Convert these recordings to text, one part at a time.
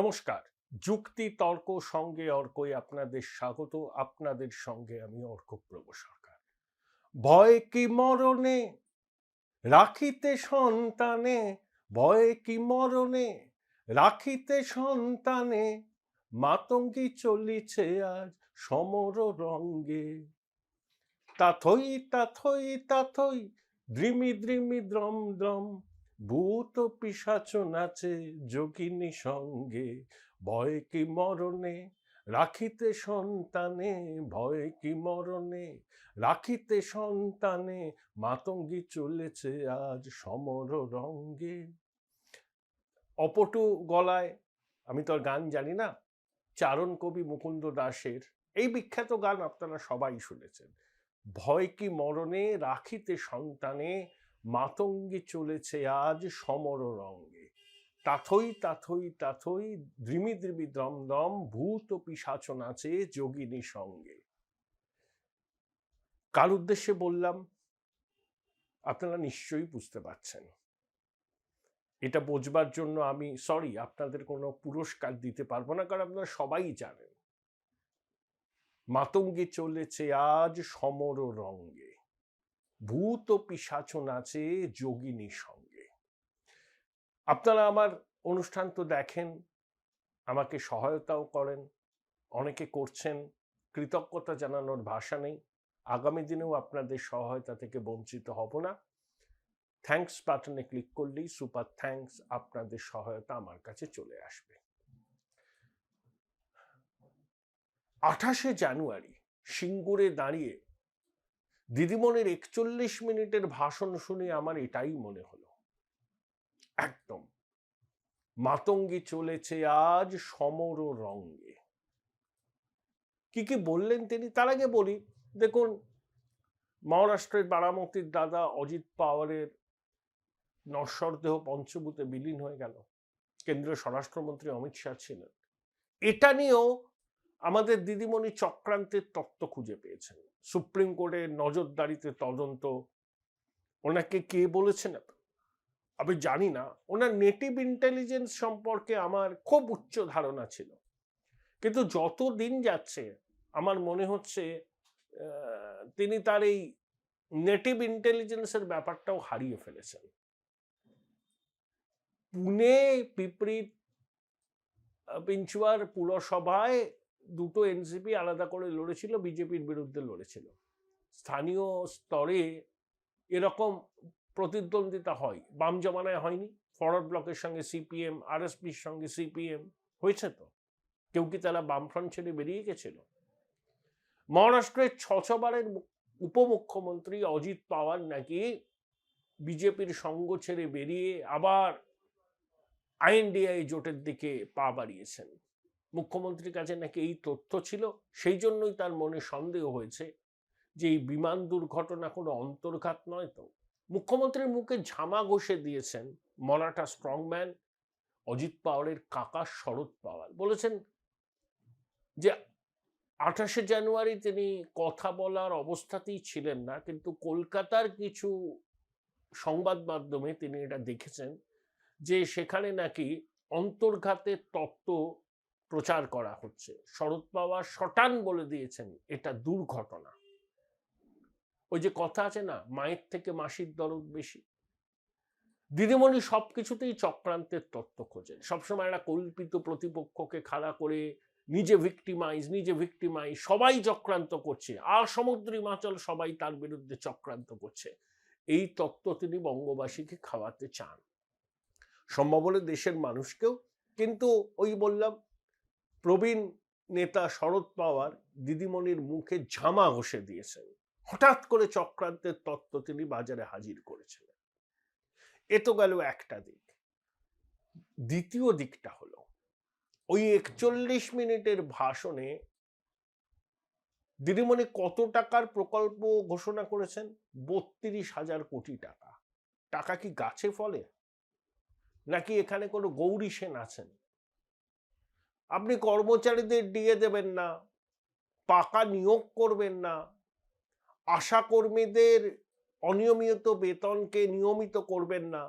নমস্কার। যুক্তি তর্ক সঙ্গে অর্কই আপনাদের স্বাগত। আপনাদের সঙ্গে আমি অর্কপ্রভ সরকার। ভয় কি মরণে রাখিতে সন্তানে, ভয় কি মরণে রাখিতে সন্তানে, মাতঙ্গী চলিছে আজ সমর রঙ্গে। তাথই তাথই তাথই দ্রিমি দ্রিমি দ্রম দ্রম, ভূত পিশাচ নাচে যোগিনী সঙ্গে। ভয় কি মরণে রাখিতে সন্তানে, ভয় কি মরণে রাখিতে সন্তানে, মাতঙ্গী চলেছে আজ সমর রঙ্গে। অপটু গলায়, আমি তো আর গান জানি না, চারণ কবি মুকুন্দ দাশের এই বিখ্যাত গান আপনারা সবাই শুনেছেন। ভয় কি মরণে রাখিতে সন্তানে, মাতঙ্গী চলেছে আজ সমর রঙ্গে। তাথই তাথই তাথই দ্রিমি দ্রিমি দ্রম দ্রম, ভূত পিশাচ নাচে যোগিনী সঙ্গে। কার উদ্দেশ্যে বললাম আপনারা নিশ্চয়ই বুঝতে পারছেন। এটা বোঝবার জন্য আমি আপনাদের কোনো পুরস্কার দিতে পারবো না, কারণ আপনারা সবাই জানেন মাতঙ্গী চলেছে আজ সমর রঙ্গে, ভূত পিশাচ নাচে যোগিনী সঙ্গে। আপনারা আমার অনুষ্ঠান তো দেখেন, আমাকে সহায়তাও করেন, অনেকে করছেন, কৃতজ্ঞতা জানানোর ভাষা নেই। আগামী দিনেও আপনাদের সহায়তা থেকে বঞ্চিত হব না। থ্যাঙ্কস বাটনে ক্লিক করলেই সুপার থ্যাঙ্কস, আপনাদের সহায়তা আমার কাছে চলে আসবে। 28শে জানুয়ারি সিঙ্গুরে দাঁড়িয়ে দিদিমণির 41 মিনিটের ভাষণ শুনে আমার এটাই মনে হলো, একদম মাতঙ্গী চলেছে আজ সমর রঙ্গে। কি কি বললেন তিনি, তার আগে বলি, দেখুন, মহারাষ্ট্রের বারামতির দাদা অজিত পাওয়ারের নশ্বর দেহ পঞ্চভূতে বিলীন হয়ে গেল, কেন্দ্রীয় স্বরাষ্ট্রমন্ত্রী অমিত শাহ ছিলেন। এটা নিয়েও আমাদের দিদিমণি চক্রান্তের তত্ত্ব খুঁজে পেয়েছেন। সুপ্রিম কোর্টের নজরদারিতে তদন্ত, ওনাকে কে বলেছেন আমি জানি না। ওনার নেটিভ ইন্টেলিজেন্স সম্পর্কে আমার খুব উচ্চ ধারণা ছিল, কিন্তু যত দিন যাচ্ছে আমার মনে হচ্ছে তিনি তার এই নেটিভ ইন্টেলিজেন্সের ব্যাপারটাও হারিয়ে ফেলেছেন। পুনে পিঁপড়ি পিঞ্চুয়ার পুরসভায় দুটো এনসিপি আলাদা করে লড়েছিল, বিজেপির বিরুদ্ধে লড়েছিল। স্থানীয় স্তরে এরকম প্রতিদ্বন্দ্বিতা হয়, বাম জমানায় হয়নি? ফরওয়ার্ড ব্লকের সঙ্গে সিপিএম, আরএসপির সঙ্গে সিপিএম হয়েছে তো। কেউ কি তারা বামফ্রন্ট ছেড়ে বেরিয়ে গেছিল? মহারাষ্ট্রের ছবারের উপমুখ্যমন্ত্রী অজিত পাওয়ার নাকি বিজেপির সঙ্গ ছেড়ে বেরিয়ে আবার আইএনডিআই জোটের দিকে পা বাড়িয়েছেন। মুখ্যমন্ত্রীর কাছে নাকি এই তথ্য ছিল, সেই জন্যই তার মনে সন্দেহ হয়েছে যে এই বিমান দুর্ঘটনা কোনো অন্তর্ঘাত নয় তো। মুখ্যমন্ত্রীর মুখে ঝামা ঘষে দিয়েছেন মারাঠা স্ট্রংম্যান অজিত পাওয়ারের কাকা শরদ পাওয়ার। বলেছেন যে 28শে জানুয়ারি তিনি কথা বলার অবস্থাতেই ছিলেন না, কিন্তু কলকাতার কিছু সংবাদ মাধ্যমে তিনি এটা দেখেছেন যে সেখানে নাকি অন্তর্ঘাতের তত্ত্ব প্রচার করা হচ্ছে। শরদ পাওয়ার শটান বলে দিয়েছেন এটা দুর্ঘটনা। ওই যে কথা আছে না, মায়ের থেকে মাসির দরদ বেশি। দিদিমণি সবকিছুতেই চক্রান্তের তত্ত্ব খোঁজেন, সবসময় একটা কল্পিত প্রতিপক্ষকে খাড়া করে নিজে ভিক্টিমাইজ, সবাই চক্রান্ত করছে, আর সমুদ্রী মাচল সবাই তার বিরুদ্ধে চক্রান্ত করছে। এই তত্ত্ব তিনি বঙ্গবাসীকে খাওয়াতে চান, সম্ভব হলে দেশের মানুষকেও। কিন্তু ওই বললাম, প্রবীণ নেতা শরদ পাওয়ার দিদিমণির মুখে ঝামা ঘষে দিয়েছেন, হঠাৎ করে চক্রান্তের তত্ত্ব তিনি বাজারে হাজির করেছিলেন। এ তো গেল একটা দিক। দ্বিতীয় দিকটা হলো, ওই 41 মিনিটের ভাষণে দিদিমণি কত টাকার প্রকল্প ঘোষণা করেছেন? 32,000 কোটি টাকা। টাকা কি গাছে ফলে, নাকি এখানে কোনো গৌরী সেন আছেন? আপনি কর্মচারীদের দিয়ে দেবেন না, পাকা নিয়োগ করবেন না, আশা কর্মীদের অনিয়মিত বেতনকে নিয়মিত করবেন না,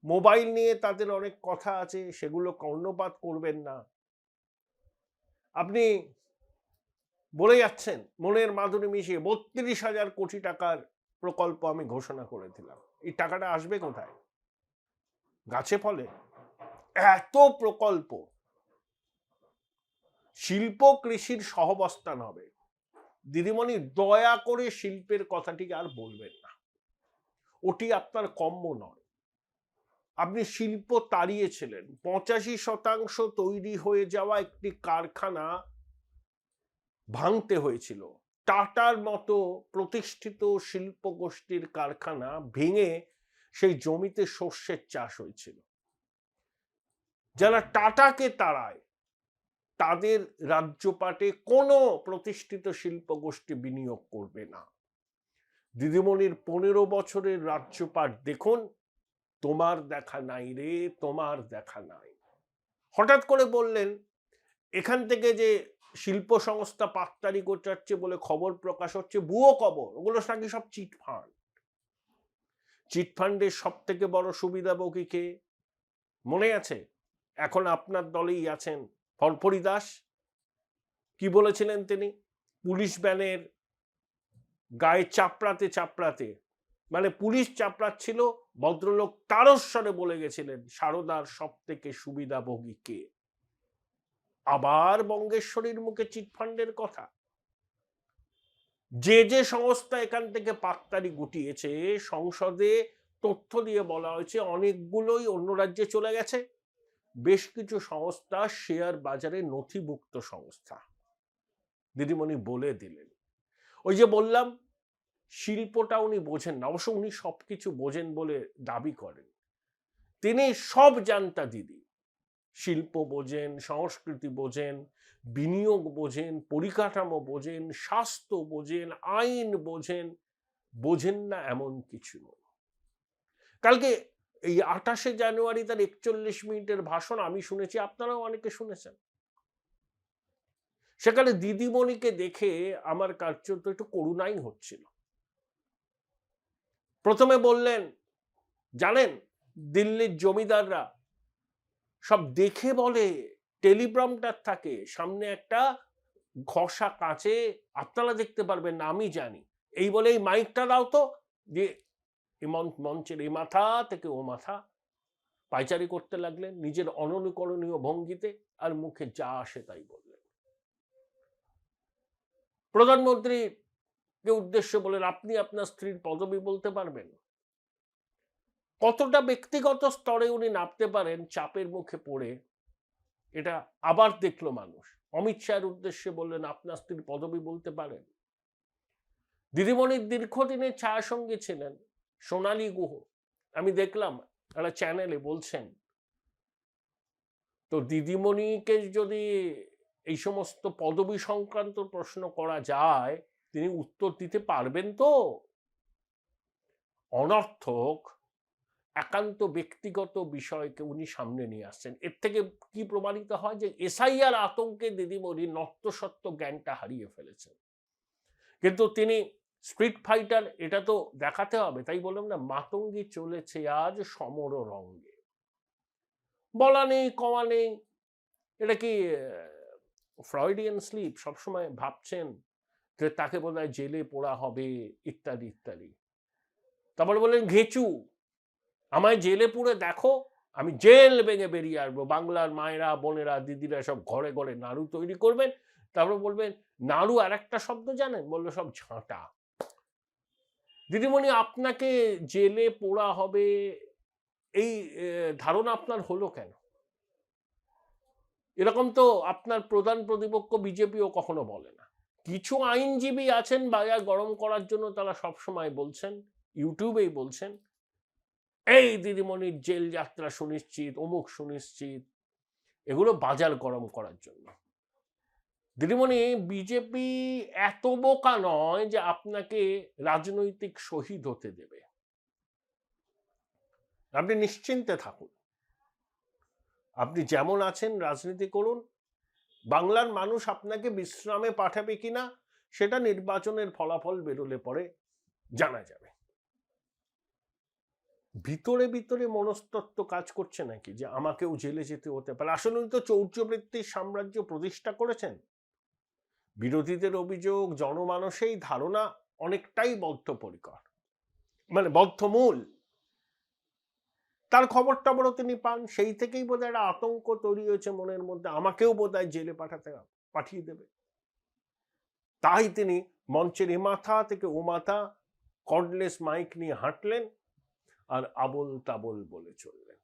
মোবাইল নিয়ে তাদের অনেক কথা আছে, সেগুলো কর্ণপাত করবেন না। আপনি বলে যাচ্ছেন মনের মাধুরী মিশিয়ে 32,000 কোটি টাকার প্রকল্প আমি ঘোষণা করে দিলাম। এই টাকাটা আসবে কোথায়? গাছে ফলে? এত প্রকল্প, শিল্প কৃষির সহাবস্থান হবে। দিদিমণি দয়া করে শিল্পের কথাটিকে আর বলবেন না, ওটি আপনার কম্য নয়। আপনি শিল্প তাড়িয়েছিলেন। 85% তৈরি হয়ে যাওয়া একটি কারখানা ভাঙতে হয়েছিল। টাটার মতো প্রতিষ্ঠিত শিল্প গোষ্ঠীর কারখানা ভেঙে সেই জমিতে সর্ষের চাষ হয়েছিল। যারা টাটাকে তাড়ায় তাদের রাজ্যপাটে কোনো প্রতিষ্ঠিত শিল্প গোষ্ঠী বিনিয়োগ করবে না। দিদিমণির 15 বছরের রাজ্যপাট দেখুন, তোমার দেখা নাই রে, তোমার দেখা নাই। হঠাৎ করে বললেন এখান থেকে যে শিল্প সংস্থা পাকতারি গোচাচ্ছে বলে খবর প্রকাশ হচ্ছে, ভুয়ো খবর। ওগুলো নাকি সব চিটফান্ড। চিটফান্ডের সব থেকে বড় সুবিধাভোগী কে মনে আছে? এখন আপনার দলেই আছেন ফরফরি দাস। কি বলেছিলেন তিনি? পুলিশ ব্যানের গায়ে চাপড়াতে চাপড়াতে, মানে পুলিশ চাপড়াচ্ছিল, ভদ্রলোক তারস্বরে বলে গেছিলেন সারদার সব থেকে সুবিধাভোগী কে। আবার বঙ্গেশ্বরীর মুখে চিটফান্ডের কথা। যে যে সংস্থা এখান থেকে পাকতারি গুটিয়েছে, সংসদে তথ্য দিয়ে বলা হয়েছে অনেকগুলোই অন্য রাজ্যে চলে গেছে। বেশ কিছু সংস্থা শেয়ার বাজারে নথিভুক্ত সংস্থা। দিদিমণি বলে দিলেন। ওই যে বললাম শিল্পটা উনি বোঝেন না, অবশ্য উনি সবকিছু বোঝেন বলে দাবি করেন। তিনি সব জানতা দিদি। শিল্প বোঝেন, সংস্কৃতি বোঝেন, বিনিয়োগ বোঝেন, পরিকাঠামো বোঝেন, স্বাস্থ্য বোঝেন, আইন বোঝেন। বোঝেন না এমন কিছু নয়। কালকে এই 28শে জানুয়ারি তার 41 মিনিটের ভাষণ আমি শুনেছি, আপনারাও অনেকে শুনেছেন। সেখানে দিদিমণিকে দেখে আমার কার্যত একটু করুণাই হচ্ছিল। প্রথমে বললেন, জানেন দিল্লির জমিদাররা সব দেখে বলে, টেলিপ্রম্পটার থাকে সামনে একটা ঘষা কাঁচে, আপনারা দেখতে পারবেন না আমি জানি, এই বলে এই মাইকটা দাও তো, যে মঞ্চের এই মাথা থেকে ও মাথা পাইচারি করতে লাগলেন নিজের অননুকরণীয় ভঙ্গিতে, আর মুখে যা আসে তাই বললেন। প্রধানমন্ত্রীকে উদ্দেশ্য বলেন, আপনি আপনার স্ত্রীর পদবি বলতে পারবেন? কতটা ব্যক্তিগত স্তরে উনি নামতে পারেন চাপের মুখে পড়ে, এটা আবার দেখলো মানুষ। অমিত শাহের উদ্দেশ্যে বললেন, আপনার স্ত্রীর পদবি বলতে পারেন? দিদিমণির দীর্ঘদিনের ছায়াসঙ্গী ছিলেন সোনালী গুহ, আমি দেখলাম একটা চ্যানেলে বলছেন। তো দিদিমণিকে যদি এই সমস্ত পদবি সংক্রান্ত প্রশ্ন করা যায়, তিনি উত্তর দিতে পারবেন তো? অনর্থক একান্ত ব্যক্তিগত বিষয়কে উনি সামনে নিয়ে আসছেন। এর থেকে কি প্রমাণিত হয় যে এসআইআর আতঙ্কে দিদিমণি নত্যসত্ত্ব জ্ঞানটা হারিয়ে ফেলেছেন। কিন্তু তিনি স্ট্রিট ফাইটার, এটা তো দেখাতে হবে। তাই বললাম না, মাতঙ্গী চলেছে আজ সমর রঙ্গে। বলা নেই কমা নেই। এটা কি ফ্রয়েডিয়ান স্লিপ? সবসময় ভাবছেন যে তাকে বোধহয় জেলে পোড়া হবে ইত্যাদি ইত্যাদি। তারপরে বললেন ঘেঁচু, আমায় জেলে পুরে দেখো, আমি জেল ভেঙে বেরিয়ে আসবো। বাংলার মায়েরা, বোনেরা, দিদিরা সব ঘরে ঘরে নাড়ু তৈরি করবেন। তারপর বলবেন নাড়ু আর একটা শব্দ জানেন? বললো সব ঝাঁটা। দিদিমণি আপনাকে জেলে পোড়া হবে এই ধারণা আপনার হলো কেন? এরকম তো আপনার প্রধান প্রতিপক্ষ বিজেপিও কখনো বলে না। কিছু আইনজীবী আছেন বাজার গরম করার জন্য, তারা সবসময় বলছেন, ইউটিউবেই বলছেন এই দিদিমণির জেল যাত্রা সুনিশ্চিত, অমুক সুনিশ্চিত, এগুলো বাজার গরম করার জন্য। দিদিমণি বিজেপি এত বোকা নয় যে আপনাকে রাজনৈতিক শহীদ হতে দেবে। আপনি নিশ্চিন্তে থাকুন, আপনি যেমন আছেন রাজনীতি করুন। বাংলার মানুষ আপনাকে বিশ্রামে পাঠাবে কিনা সেটা নির্বাচনের ফলাফল বেরোলে পরে জানা যাবে। ভিতরে ভিতরে মনস্তত্ত্ব কাজ করছে নাকি যে আমাকেও জেলে যেতে হতে পারে? আসলে উনি তো চৌর্যবৃত্তির সাম্রাজ্য প্রতিষ্ঠা করেছেন। বিরোধীদের অভিযোগ, জনমানসেই ধারণা অনেকটাই বদ্ধপরিকর, মানে বদ্ধমূল। তার খবর টবরও তিনি পান, সেই থেকেই বোধহয় একটা আতঙ্ক তৈরি হয়েছে মনের মধ্যে, আমাকেও বোধহয় জেলে পাঠিয়ে দেবে। তাই তিনি মঞ্চের এ মাথা থেকে ও মাথা কর্ডলেস মাইক নিয়ে হাঁটলেন আর আবোল তাবোল বলে চললেন।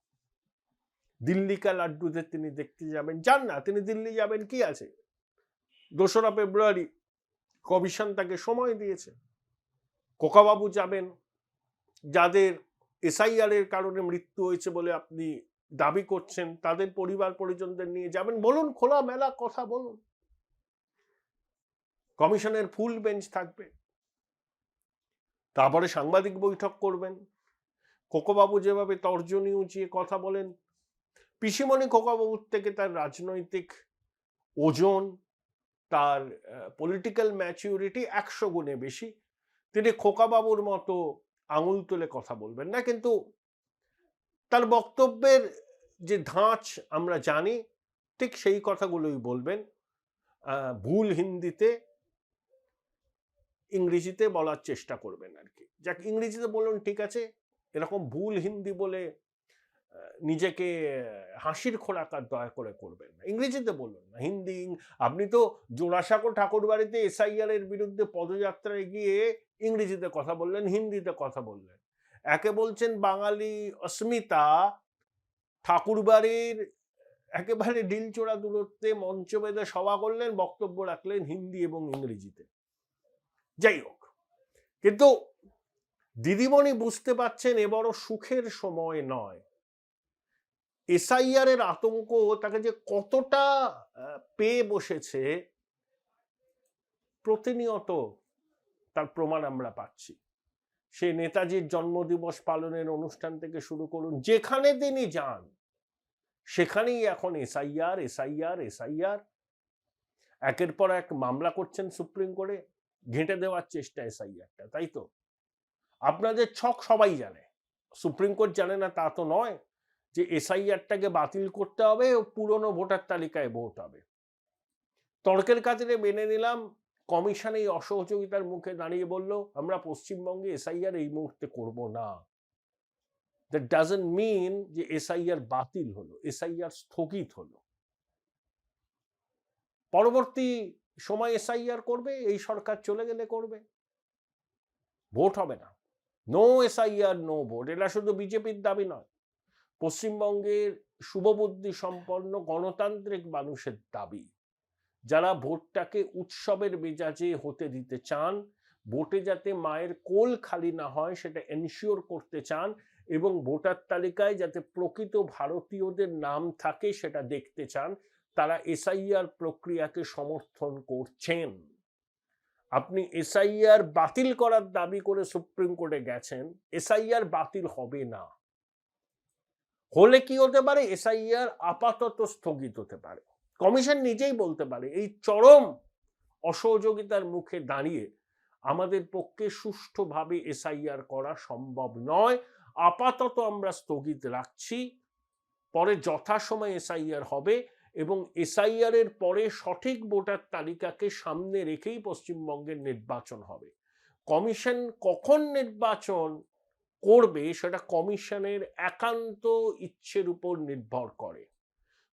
দিল্লি কা লাড্ডুদের তিনি দেখতে যাবেন, যান না, তিনি দিল্লি যাবেন, কি আছে, 2রা ফেব্রুয়ারি কমিশন তাকে সময় দিয়েছে। খোকাবাবু যাবেন, যাদের এসআইআর এর কারণে মৃত্যু হয়েছে বলে আপনি দাবি করছেন, তাদের পরিবার পরিজনদের নিয়ে যাবেন, বলুন, খোলা মেলা কথা বলুন। কমিশনের ফুল বেঞ্চ থাকবে, তারপরে সাংবাদিক বৈঠক করবেন। খোকাবাবু যেভাবে তর্জনী উঁচিয়ে কথা বলেন, পিসিমণি খোকাবাবুর থেকে তার রাজনৈতিক ওজন, তার পলিটিক্যাল ম্যাচিউরিটি 100 গুণে বেশি। তিনি খোকাবাবুর মতো আঙুল তুলে কথা বলবেন না, কিন্তু তার বক্তব্যের যে ধাঁচ আমরা জানি, ঠিক সেই কথাগুলোই বলবেন, ভুল হিন্দিতে, ইংরেজিতে বলার চেষ্টা করবেন আর কি। যাক, ইংরেজিতে বলুন, ঠিক আছে, এরকম ভুল হিন্দি বলে নিজেকে হাসির খোরাকার দয়া করে করবেন না, ইংরেজিতে বলুন না, হিন্দি। আপনি তো জোড়াসাঁকো ঠাকুর বাড়িতে এসআইআর এর বিরুদ্ধে পদযাত্রায় গিয়ে ইংরেজিতে কথা বললেন, হিন্দিতে কথা বললেন। একে বলছেন বাঙালি অস্মিতা, ঠাকুর বাড়ির একেবারে ঢিলচোড়া দূরত্বে মঞ্চ বেঁধে সভা করলেন, বক্তব্য রাখলেন হিন্দি এবং ইংরেজিতে। যাই হোক, কিন্তু দিদিমণি বুঝতে পারছেন এ বড় সুখের সময় নয়। এসআইআর এর আতঙ্ক তাকে যে কতটা পেয়ে বসেছে প্রতিনিয়ত তার প্রমাণ আমরা পাচ্ছি। সে নেতাজির জন্মদিবস পালনের অনুষ্ঠান থেকে শুরু করুন, যেখানে তিনি যান সেখানেই এখন এসআইআর এসআইআর এসআইআর। একের পর এক মামলা করছেন সুপ্রিম কোর্টে, ঘেঁটে দেওয়ার চেষ্টা এসআইআরটা, তাই তো? আপনাদের ছক সবাই জানে, সুপ্রিম কোর্ট জানে না তা তো নয়, যে এসআইআরটাকে বাতিল করতে হবে ও পুরনো ভোটার তালিকায় ভোট হবে। তর্কের খাতিরে মেনে নিলাম, কমিশন এই অসহযোগিতার মুখে দাঁড়িয়ে বলল আমরা পশ্চিমবঙ্গে এসআইআর এই মুহূর্তে করব না। দ্যাট ডাজন্ট মিন যে এসআইআর বাতিল হলো, এসআইআর স্থগিত হলো। পরবর্তী সময় এসআইআর করবে, এই সরকার চলে গেলে করবে, ভোট হবে না। নো এসআইআর নো ভোট, এটা শুধু বিজেপির দাবি নয়, পশ্চিমবঙ্গের শুভবুদ্ধি সম্পন্ন গণতান্ত্রিক মানুষের দাবি, যারা ভোটটাকে উৎসবের মেজাজে হতে দিতে চান, ভোটে যাতে মায়ের কোল খালি না হয় সেটা এনশিওর করতে চান, এবং ভোটার তালিকায় যাতে প্রকৃত ভারতীয়দের নাম থাকে সেটা দেখতে চান, তারা এসআইআর প্রক্রিয়াকে সমর্থন করছেন। আপনি এসআইআর বাতিল করার দাবি করে সুপ্রিম কোর্টে গেছেন, এসআইআর বাতিল হবে না। হলে কি হতে পারে? এসআইআর আপাতত স্থগিত হতে পারে। কমিশন নিজেই বলতে পারে এই চরম অসহযোগিতার মুখে দাঁড়িয়ে আমাদের পক্ষে সুষ্ঠুভাবে এসআইআর করা সম্ভব নয়, আপাতত আমরা স্থগিত রাখছি, পরে যথাসময়ে এসআইআর হবে, এবং এসআইআর এর পরে সঠিক ভোটার তালিকাকে সামনে রেখেই পশ্চিমবঙ্গের নির্বাচন হবে। কমিশন কখন নির্বাচন করবে সেটা কমিশনের একান্ত ইচ্ছের উপর নির্ভর করে।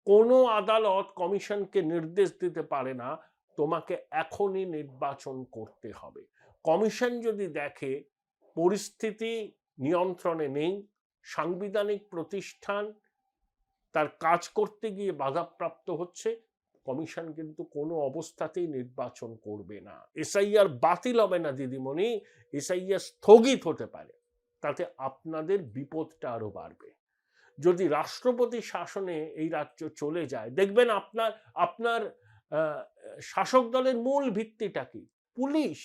কোনো আদালত কমিশনকে নির্দেশ দিতে পারে না তোমাকে এখনই নির্বাচন করতে হবে। কমিশন যদি দেখে পরিস্থিতি নিয়ন্ত্রণে নেই, সাংবিধানিক প্রতিষ্ঠান তার কাজ করতে গিয়ে বাধাপ্রাপ্ত হচ্ছে, কমিশন কিন্তু কোনো অবস্থাতেই নির্বাচন করবে না। এসআইআর বাতিল হবে না দিদিমণি, এসআইআর স্থগিত হতে পারে, তাতে আপনাদের বিপদটা আরো বাড়বে। যদি রাষ্ট্রপতি শাসনে এই রাজ্য চলে যায়, দেখবেন আপনার শাসক দলের মূল ভিত্তিটা কি? পুলিশ।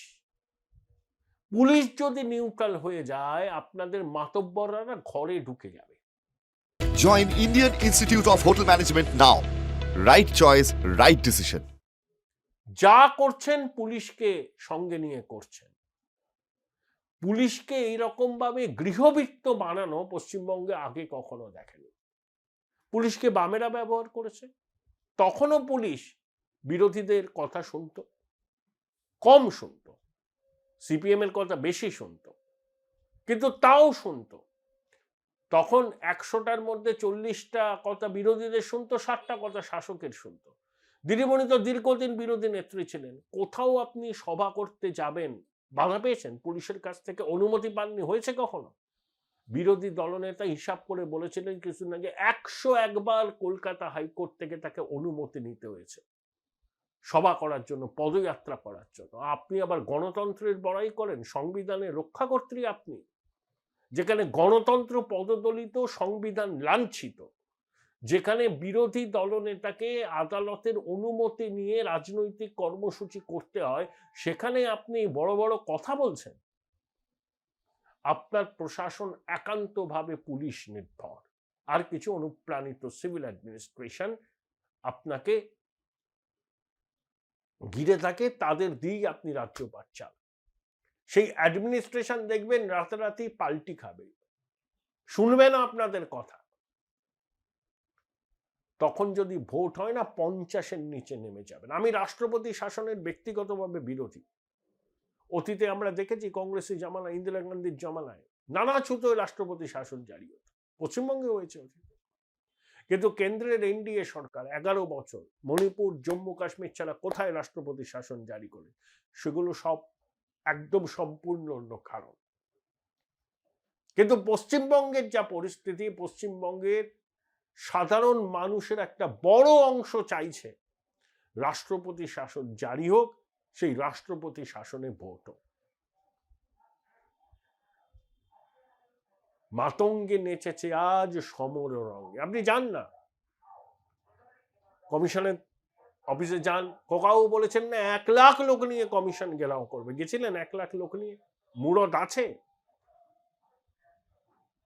পুলিশ যদি নিউট্রাল হয়ে যায়, আপনাদের মাতব্বররা ঘরে ঢুকে যাবে। Join Indian Institute of Hotel Management now. Right choice, right decision. যা করছেন পুলিশকে সঙ্গে নিয়ে করছেন। পুলিশকে এইরকম ভাবে গৃহবৃত্ত বানানো পশ্চিমবঙ্গে আগে কখনো দেখেনি। পুলিশকে বামেরা ব্যবহার করেছে, তখনও পুলিশ বিরোধীদের কথা শুনতো, কম শুনতো, সিপিএম এর কথা বেশি শুনতো, কিন্তু তাও শুনতো। তখন 100টার মধ্যে 40টা কথা বিরোধীদের শুনতো, 60টা কথা শাসকের শুনতো। দিদিমণি তো দীর্ঘদিন বিরোধী নেত্রী ছিলেন, কোথাও আপনি সভা করতে যাবেন বাধা পেয়েছেন? পুলিশের কাছ থেকে অনুমতি পাননি? হয়েছে কখনো? বিরোধী দলনেতা হিসাব করে বলেছিলেন কিছুদিন আগে 101 বার কলকাতা হাইকোর্ট থেকে তাকে অনুমতি নিতে হয়েছে সভা করার জন্য, পদযাত্রা করার জন্য। আপনি আবার গণতন্ত্রের বড়াই করেন, সংবিধানের রক্ষাকর্ত্রী আপনি, যেখানে গণতন্ত্র পদদলিত, সংবিধান লাঞ্ছিত, যেখানে বিরোধী দলনেতাকে আদালতের অনুমতি নিয়ে রাজনৈতিক কর্মসূচি করতে হয়, সেখানে আপনি বড় বড় কথা বলছেন। আপনার প্রশাসন একান্তভাবে পুলিশ নির্ভর, আর কিছু অনুপ্রাণিত সিভিল অ্যাডমিনিস্ট্রেশন আপনাকে ঘিরে থাকে, তাদের দিয়েই আপনি রাজ্যপাট চালান। সেই অ্যাডমিনিস্ট্রেশন দেখবেন রাতারাতি পাল্টি খাবে, শুনবে না আপনাদের কথা। তখন যদি ভোট হয় না, 50-এর নিচে নেমে যাবেন। আমি রাষ্ট্রপতি শাসনের ব্যক্তিগতভাবে বিরোধী। অতীতে আমরা দেখেছি কংগ্রেসের জামানায়, ইন্দিরা গান্ধীর জামানায় নানা ছুতোয় রাষ্ট্রপতি শাসন জারি হতো, পশ্চিমবঙ্গে হয়েছে অতীতে। কিন্তু কেন্দ্রের এনডিএ সরকার 11 বছর মণিপুর, জম্মু কাশ্মীর ছাড়া কোথায় রাষ্ট্রপতি শাসন জারি করে? সেগুলো সব একদম সম্পূর্ণ অন্য কারণ। কিন্তু পশ্চিমবঙ্গের যা পরিস্থিতি, পশ্চিমবঙ্গের সাধারণ মানুষের একটা বড় অংশ চাইছে রাষ্ট্রপতি শাসন জারি হোক, সেই রাষ্ট্রপতি শাসনে ভোট হোক। মাতঙ্গে নেচেছে আজ সমর রঙে। আপনি যান না কমিশনের অফিসে, যান, কোকাও বলেছেন না 1 লাখ লোক নিয়ে কমিশন ঘেরাও করবে। গেছিলেন 1 লাখ লোক নিয়ে? মুরদ আছে?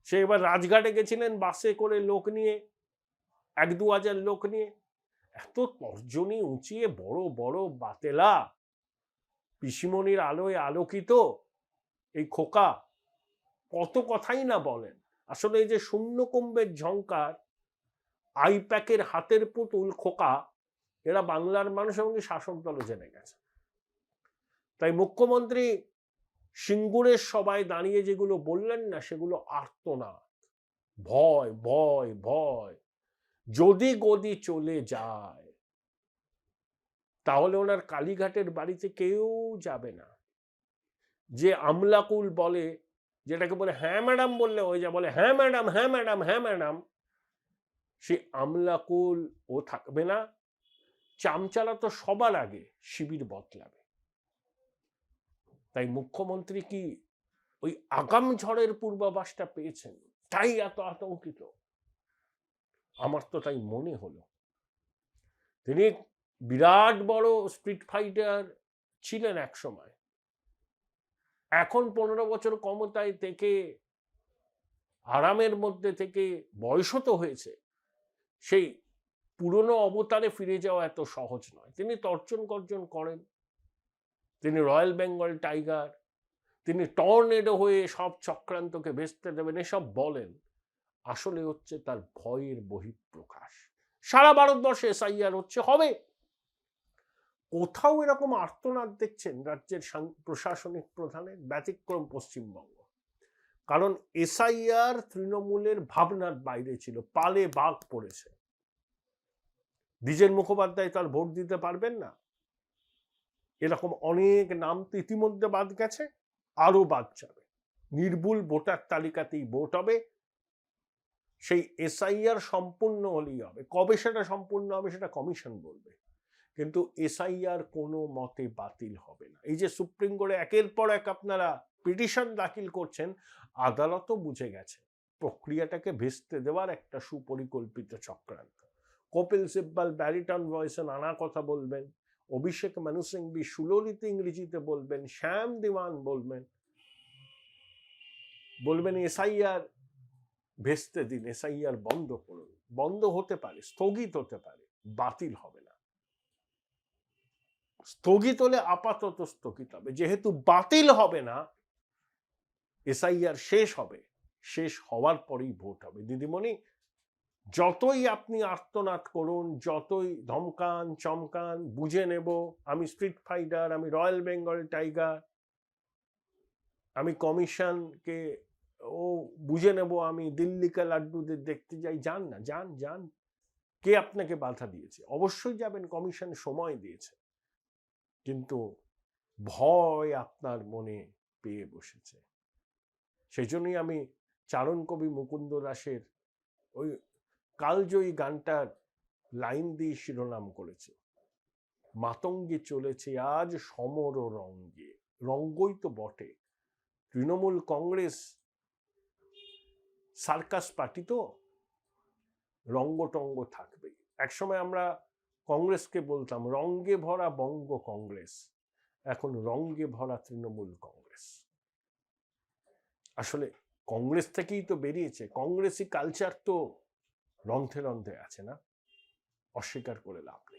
সে এবার রাজঘাটে গেছিলেন বাসে করে লোক নিয়ে, 1-2 হাজার লোক নিয়ে। এত তর্জনী উঁচিয়ে বড় বড় বাতেলা, পিসিমণির আলোয় আলোকিত এই খোকা কত কথাই না বলেন। আসলে এই যে শূন্যকুম্ভের ঝংকার, আইপ্যাকের হাতের পুতুল খোকা, এরা বাংলার মানুষ এবং শাসক দলও জেনে গেছে। তাই মুখ্যমন্ত্রী সিঙ্গুরের সবাই দাঁড়িয়ে যেগুলো বললেন না, সেগুলো আর্তনাদ, ভয় ভয় ভয়। যদি গদি চলে যায় তাহলে ওনার কালীঘাটের বাড়িতে কেউ যাবে না। যে আমলাকুল বলে, যেটাকে বলে হ্যাঁ ম্যাডাম বললে ওই যা বলে হ্যাঁ ম্যাডাম, হ্যাঁ ম্যাডাম, হ্যাঁ ম্যাডাম, সেই আমলাকুল ও থাকবে না। চামচালা তো সবার আগে শিবির বদলাবে। তাই মুখ্যমন্ত্রী কি ওই আগাম ঝড়ের পূর্বাভাসটা পেয়েছেন, তাই এত আতঙ্কিত? আমার তো তাই মনে হলো। তিনি বিরাট বড় স্ট্রিট ফাইটার ছিলেন এক সময়, এখন 15 বছর ক্ষমতায় থেকে আরামের মধ্যে থেকে বয়সও তো হয়েছে, সেই পুরনো অবতারে ফিরে যাওয়া এত সহজ নয়। তিনি তর্জন গর্জন করেন, তিনি রয়্যাল বেঙ্গল টাইগার, তিনি টর্নেডো হয়ে সব চক্রান্তকে ভেস্তে দেবেন, এসব বলেন। আসলে হচ্ছে তার ভয়ের বহিঃপ্রকাশ। সারা ভারতবর্ষে এসআইআর হচ্ছে, হবে। কোথাও এরকম আর্তনাদ দেখছেন রাজ্যের প্রশাসনিক প্রধানের? ব্যতিক্রম পশ্চিমবঙ্গ। কারণ এসআইআর তৃণমূলের ভাবনার বাইরে ছিল, পালে বাঘ পড়েছে। দ্বিজেন মুখোপাধ্যায় তার ভোট দিতে পারবেন না, এরকম অনেক নাম তো ইতিমধ্যে বাদ গেছে, আরো বাদ যাবে। নির্ভুল ভোটার তালিকাতেই ভোট হবে। সেই এসআইআর সম্পূর্ণ হলেই হবে। কবে সেটা সম্পূর্ণ হবে সেটা কমিশন বলবে, কিন্তু এসআইআর কোনো মতে বাতিল হবে না। এই যে সুপ্রিম কোর্টে একের পর এক আপনারা পিটিশন দাখিল করছেন, আদালতও বুঝে গেছে প্রক্রিয়াটাকে ভেস্তে দেওয়ার একটা সুপরিকল্পিত চক্রান্ত। কপিল সিব্বল ব্যারিটন ভয়েসে নানা কথা বলবেন, অভিষেক মানু সিংভি সুললিত ইংরেজিতে বলবেন, শ্যাম দিওয়ান বলবেন এসআইআর ভেস্তে দিন, এসআইআর বন্ধ করুন। বন্ধ হতে পারে, স্থগিত হতে পারে, বাতিল হবে না। স্থগিত হলে আপাতত স্থগিত হবে, যেহেতু বাতিল হবে না এসআইআর শেষ হবে, শেষ হওয়ার পরেই ভোট হবে। দিদিমণি, যতই আপনি আর্তনাদ করুন, যতই ধমকান চমকান, বুঝে নেব, আমি স্ট্রিট ফাইটার, আমি রয়্যাল বেঙ্গল টাইগার, আমি কমিশনকে বুঝে নেব, আমি দিল্লিকা লাড্ডুদের দেখতে যাই, যান না, যান যান। কে আপনাকে বাধা দিয়েছে? অবশ্যই যাবেন, কমিশন সময় দিয়েছে, কিন্তু ভয় আপনার মনে পেয়ে বসেছে। সেই জন্যই আমি চারণ কবি মুকুন্দ দাসের ওই কালজয়ী গানটার লাইন দিয়ে শিরোনাম করেছে, মাতঙ্গে চলেছে আজ সমর রঙ্গে। রঙ্গই তো বটে, তৃণমূল কংগ্রেস সার্কাস পার্টি, তো রঙ্গ টঙ্গ থাকবে। একসময় আমরা কংগ্রেসকে বলতাম রঙ্গে ভরা বঙ্গ কংগ্রেস, এখন রঙ্গে ভরা তৃণমূল কংগ্রেস। আসলে কংগ্রেস থেকেই তো বেরিয়েছে, কংগ্রেসি কালচার তো রন্ধ্রে রন্ধ্রে আছে না, অস্বীকার করে লাভ নেই।